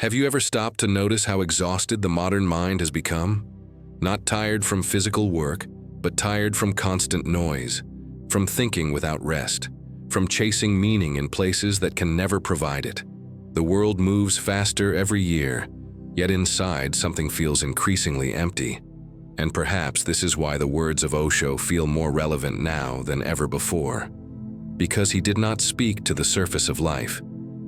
Have you ever stopped to notice how exhausted the modern mind has become? Not tired from physical work, but tired from constant noise, from thinking without rest, from chasing meaning in places that can never provide it. The world moves faster every year, yet inside something feels increasingly empty. And perhaps this is why the words of Osho feel more relevant now than ever before. Because he did not speak to the surface of life.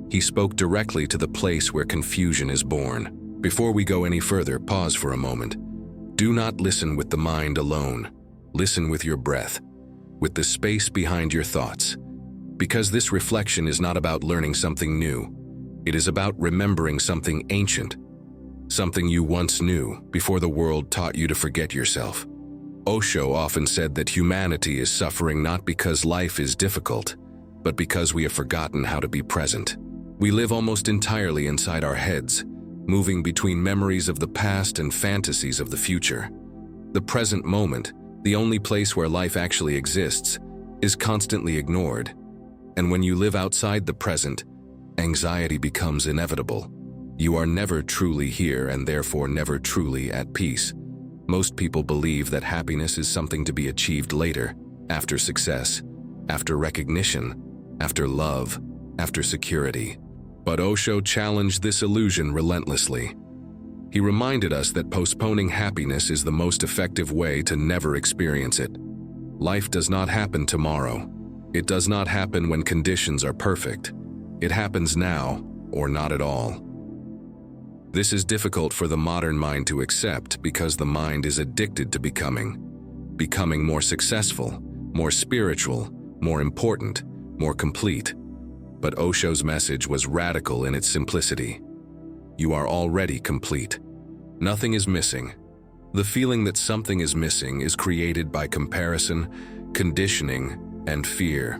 He spoke directly to the place where confusion is born. Before we go any further, pause for a moment. Do not listen with the mind alone. Listen with your breath, with the space behind your thoughts. Because this reflection is not about learning something new. It is about remembering something ancient, something you once knew before the world taught you to forget yourself. Osho often said that humanity is suffering not because life is difficult, but because we have forgotten how to be present. We live almost entirely inside our heads, moving between memories of the past and fantasies of the future. The present moment, the only place where life actually exists, is constantly ignored. And when you live outside the present, anxiety becomes inevitable. You are never truly here and therefore never truly at peace. Most people believe that happiness is something to be achieved later, after success, after recognition, after love, after security. But Osho challenged this illusion relentlessly. He reminded us that postponing happiness is the most effective way to never experience it. Life does not happen tomorrow. It does not happen when conditions are perfect. It happens now, or not at all. This is difficult for the modern mind to accept because the mind is addicted to becoming more successful, more spiritual, more important, more complete. But Osho's message was radical in its simplicity. You are already complete. Nothing is missing. The feeling that something is missing is created by comparison, conditioning, and fear.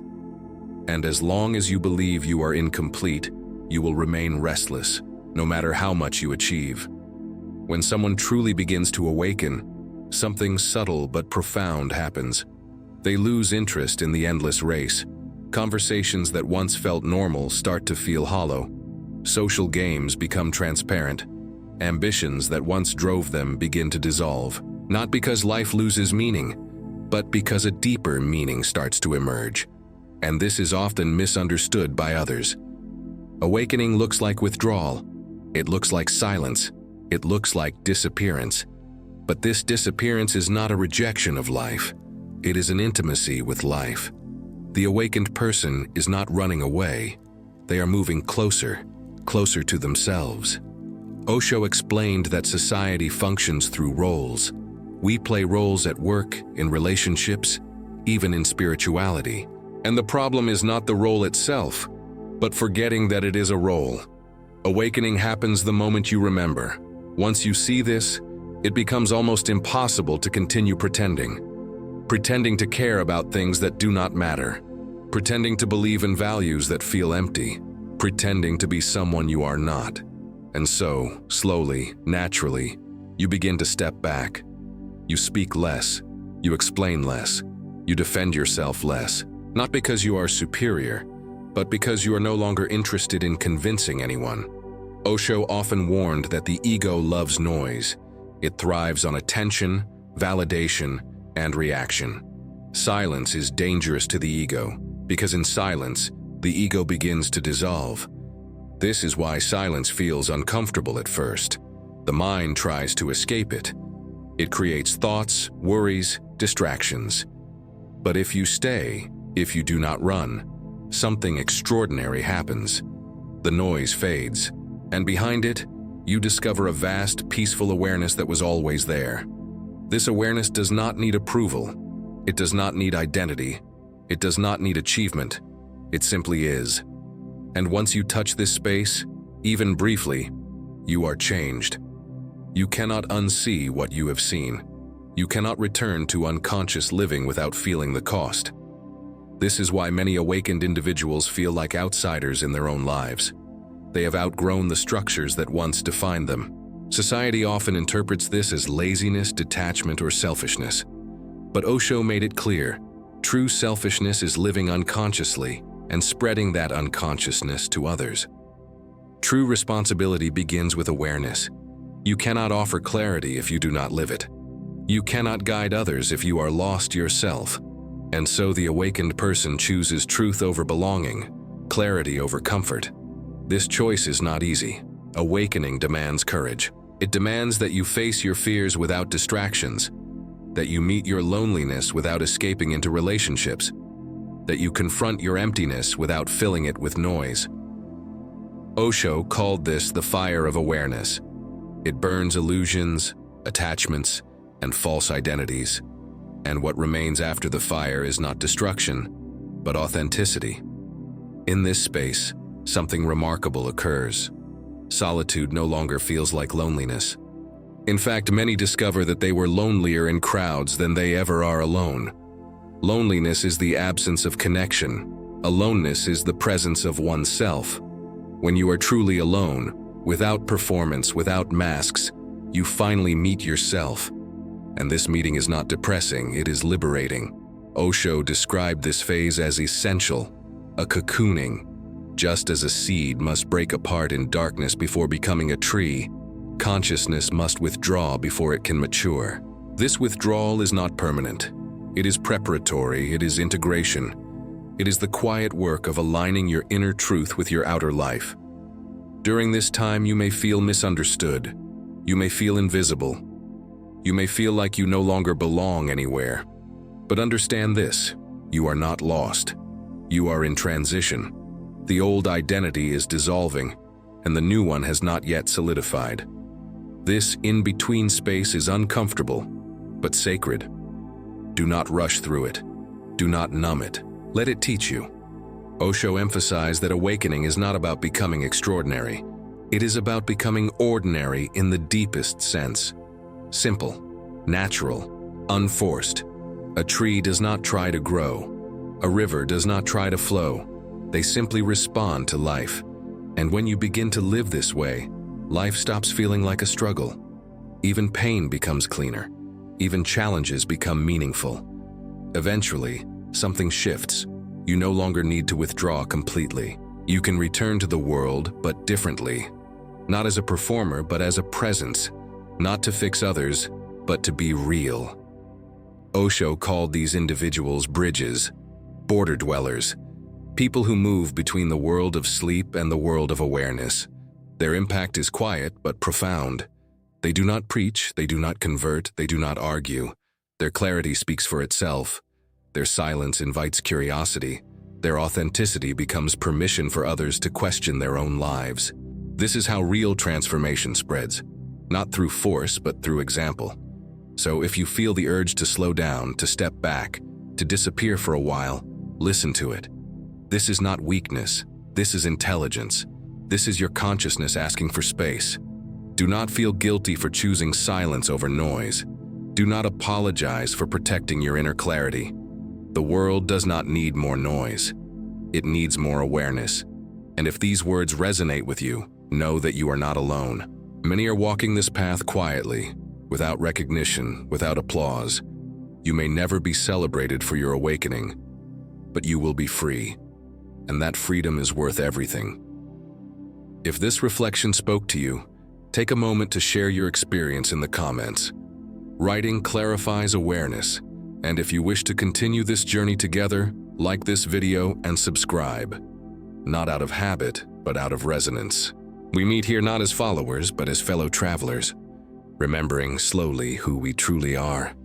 And as long as you believe you are incomplete, you will remain restless, no matter how much you achieve. When someone truly begins to awaken, something subtle but profound happens. They lose interest in the endless race. Conversations that once felt normal start to feel hollow. Social games become transparent. Ambitions that once drove them begin to dissolve. Not because life loses meaning, but because a deeper meaning starts to emerge. And this is often misunderstood by others. Awakening looks like withdrawal. It looks like silence. It looks like disappearance. But this disappearance is not a rejection of life. It is an intimacy with life. The awakened person is not running away. They are moving closer, closer to themselves. Osho explained that society functions through roles. We play roles at work, in relationships, even in spirituality. And the problem is not the role itself, but forgetting that it is a role. Awakening happens the moment you remember. Once you see this, it becomes almost impossible to continue pretending to care about things that do not matter, pretending to believe in values that feel empty, pretending to be someone you are not. And so, slowly, naturally, you begin to step back. You speak less, you explain less, you defend yourself less, not because you are superior, but because you are no longer interested in convincing anyone. Osho often warned that the ego loves noise. It thrives on attention, validation, and reaction. Silence is dangerous to the ego, because in silence, the ego begins to dissolve. This is why silence feels uncomfortable at first. The mind tries to escape it. It creates thoughts, worries, distractions. But if you stay, if you do not run, something extraordinary happens. The noise fades, and behind it, you discover a vast, peaceful awareness that was always there. This awareness does not need approval. It does not need identity. It does not need achievement. It simply is. And once you touch this space, even briefly, you are changed. You cannot unsee what you have seen. You cannot return to unconscious living without feeling the cost. This is why many awakened individuals feel like outsiders in their own lives. They have outgrown the structures that once defined them. Society often interprets this as laziness, detachment, or selfishness. But Osho made it clear, true selfishness is living unconsciously and spreading that unconsciousness to others. True responsibility begins with awareness. You cannot offer clarity if you do not live it. You cannot guide others if you are lost yourself. And so the awakened person chooses truth over belonging, clarity over comfort. This choice is not easy. Awakening demands courage. It demands that you face your fears without distractions, that you meet your loneliness without escaping into relationships, that you confront your emptiness without filling it with noise. Osho called this the fire of awareness. It burns illusions, attachments, and false identities. And what remains after the fire is not destruction, but authenticity. In this space, something remarkable occurs. Solitude no longer feels like loneliness. In fact, many discover that they were lonelier in crowds than they ever are alone. Loneliness is the absence of connection. Aloneness is the presence of oneself. When you are truly alone, without performance, without masks, you finally meet yourself. And this meeting is not depressing, it is liberating. Osho described this phase as essential, a cocooning. Just as a seed must break apart in darkness before becoming a tree, consciousness must withdraw before it can mature. This withdrawal is not permanent. It is preparatory, it is integration. It is the quiet work of aligning your inner truth with your outer life. During this time, you may feel misunderstood. You may feel invisible. You may feel like you no longer belong anywhere. But understand this, you are not lost. You are in transition. The old identity is dissolving, and the new one has not yet solidified. This in-between space is uncomfortable, but sacred. Do not rush through it. Do not numb it. Let it teach you. Osho emphasized that awakening is not about becoming extraordinary. It is about becoming ordinary in the deepest sense. Simple, natural, unforced. A tree does not try to grow. A river does not try to flow. They simply respond to life. And when you begin to live this way, life stops feeling like a struggle. Even pain becomes cleaner. Even challenges become meaningful. Eventually, something shifts. You no longer need to withdraw completely. You can return to the world, but differently. Not as a performer, but as a presence. Not to fix others, but to be real. Osho called these individuals bridges, border dwellers, people who move between the world of sleep and the world of awareness. Their impact is quiet but profound. They do not preach, they do not convert, they do not argue. Their clarity speaks for itself. Their silence invites curiosity. Their authenticity becomes permission for others to question their own lives. This is how real transformation spreads, not through force but through example. So if you feel the urge to slow down, to step back, to disappear for a while, listen to it. This is not weakness. This is intelligence. This is your consciousness asking for space. Do not feel guilty for choosing silence over noise. Do not apologize for protecting your inner clarity. The world does not need more noise. It needs more awareness. And if these words resonate with you, know that you are not alone. Many are walking this path quietly, without recognition, without applause. You may never be celebrated for your awakening, but you will be free. And that freedom is worth everything. If this reflection spoke to you, take a moment to share your experience in the comments. Writing clarifies awareness, and if you wish to continue this journey together, like this video and subscribe. Not out of habit, but out of resonance. We meet here not as followers, but as fellow travelers, remembering slowly who we truly are.